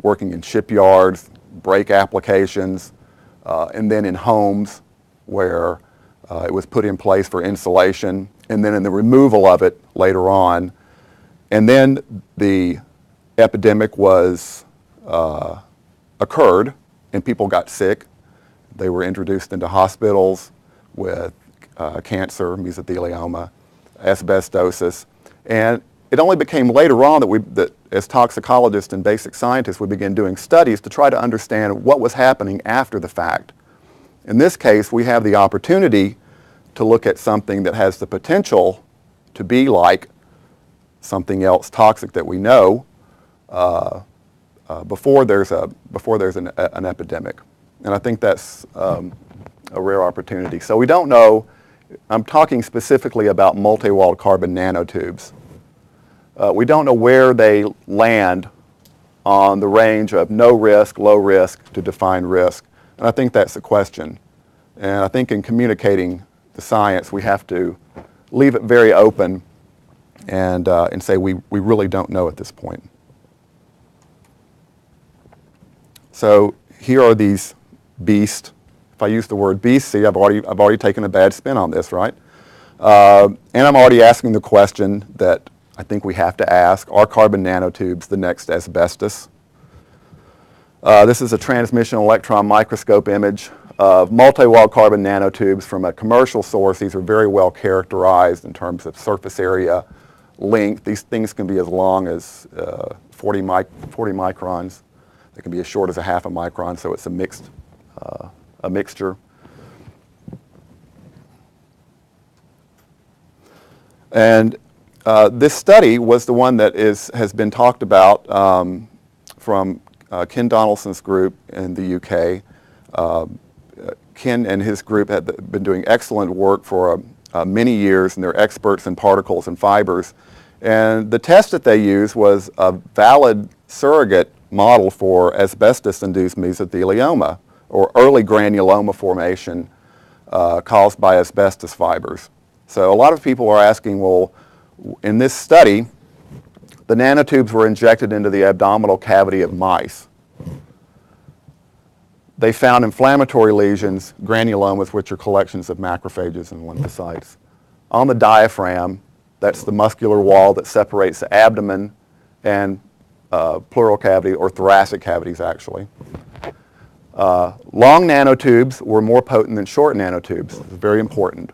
working in shipyards, brake applications, and then in homes where it was put in place for insulation, and then in the removal of it later on. And then the epidemic was occurred, and people got sick. They were introduced into hospitals with cancer, mesothelioma, asbestosis, and it only became later on that as toxicologists and basic scientists, we began doing studies to try to understand what was happening after the fact. In this case, we have the opportunity to look at something that has the potential to be like something else toxic that we know before there's an epidemic. And I think that's a rare opportunity. So we don't know. I'm talking specifically about multi-walled carbon nanotubes. We don't know where they land on the range of no risk, low risk to defined risk. And I think that's the question. And I think in communicating the science, we have to leave it very open and say we really don't know at this point. So here are these beasts. If I use the word beast, see, I've already taken a bad spin on this, right? And I'm already asking the question that I think we have to ask: are carbon nanotubes the next asbestos? This is a transmission electron microscope image of multi-walled carbon nanotubes from a commercial source. These are very well characterized in terms of surface area, length. These things can be as long as 40 microns. They can be as short as a half a micron, so it's a mixture. And this study was the one that has been talked about from Ken Donaldson's group in the UK. Ken and his group had been doing excellent work for many years, and they're experts in particles and fibers. And the test that they used was a valid surrogate model for asbestos-induced mesothelioma, or early granuloma formation caused by asbestos fibers. So a lot of people are asking, well, in this study, the nanotubes were injected into the abdominal cavity of mice. They found inflammatory lesions, granulomas, which are collections of macrophages and lymphocytes, on the diaphragm. That's the muscular wall that separates the abdomen and pleural cavity, or thoracic cavities, actually. Long nanotubes were more potent than short nanotubes. It's very important.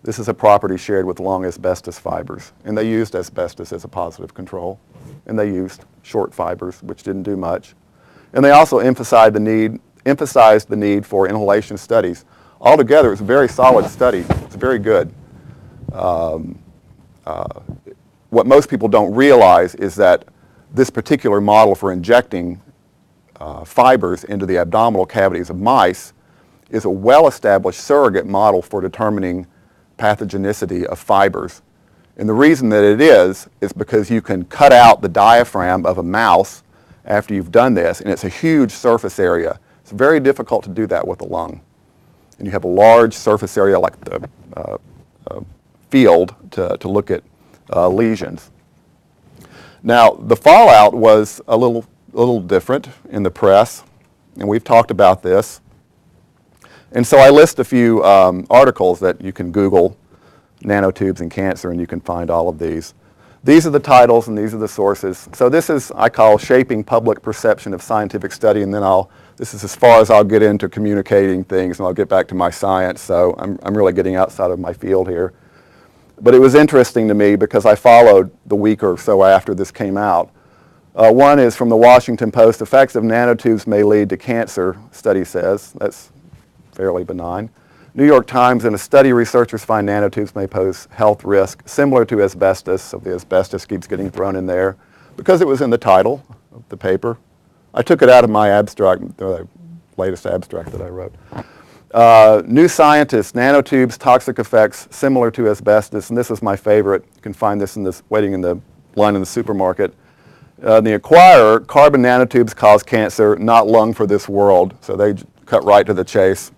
This is a property shared with long asbestos fibers, and they used asbestos as a positive control, and they used short fibers, which didn't do much. And they also emphasized the need for inhalation studies. Altogether, it's a very solid study. It's very good. What most people don't realize is that this particular model for injecting fibers into the abdominal cavities of mice is a well-established surrogate model for determining pathogenicity of fibers. And the reason that it is because you can cut out the diaphragm of a mouse after you've done this, and it's a huge surface area. It's very difficult to do that with a lung. And you have a large surface area like the field to look at lesions. Now, the fallout was a little different in the press, and we've talked about this. And so I list a few articles that you can Google, nanotubes and cancer, and you can find all of these. These are the titles and these are the sources. So this is, I call, shaping public perception of scientific study, and then this is as far as I'll get into communicating things, and I'll get back to my science, so I'm really getting outside of my field here. But it was interesting to me because I followed the week or so after this came out. One is from the Washington Post: effects of nanotubes may lead to cancer, study says. That's fairly benign. New York Times: in a study, researchers find nanotubes may pose health risk similar to asbestos. So the asbestos keeps getting thrown in there because it was in the title of the paper. I took it out of my abstract, the latest abstract that I wrote. New Scientist: nanotubes, toxic effects similar to asbestos. And this is my favorite. You can find this waiting in the line in the supermarket. The Inquirer: carbon nanotubes cause cancer, not lung for this world. So they cut right to the chase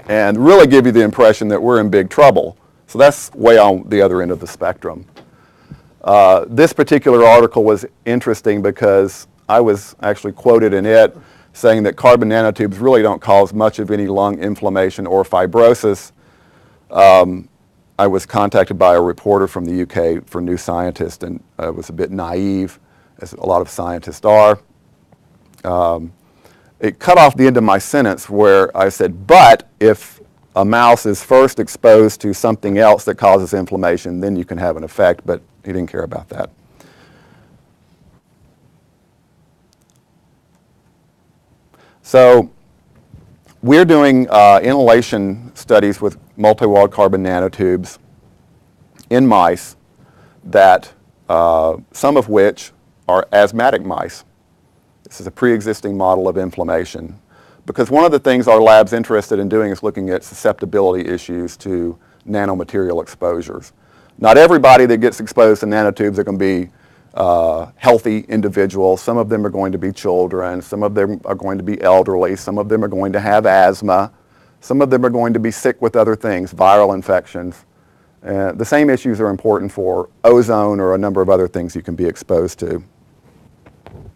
and really give you the impression that we're in big trouble. So that's way on the other end of the spectrum. This particular article was interesting because I was actually quoted in it saying that carbon nanotubes really don't cause much of any lung inflammation or fibrosis. I was contacted by a reporter from the UK for New Scientist, and I was a bit naive, as a lot of scientists are. It cut off the end of my sentence where I said, but if a mouse is first exposed to something else that causes inflammation, then you can have an effect, but he didn't care about that. So we're doing inhalation studies with multi-walled carbon nanotubes in mice that, some of which are asthmatic mice. This is a pre-existing model of inflammation. Because one of the things our lab's interested in doing is looking at susceptibility issues to nanomaterial exposures. Not everybody that gets exposed to nanotubes are going to be healthy individuals. Some of them are going to be children. Some of them are going to be elderly. Some of them are going to have asthma. Some of them are going to be sick with other things, viral infections. The same issues are important for ozone or a number of other things you can be exposed to.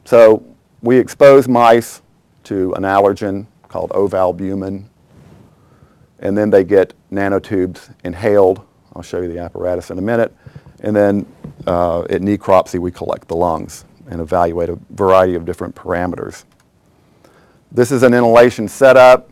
So we expose mice to an allergen called ovalbumin, and then they get nanotubes inhaled. I'll show you the apparatus in a minute. And then at necropsy, we collect the lungs and evaluate a variety of different parameters. This is an inhalation setup.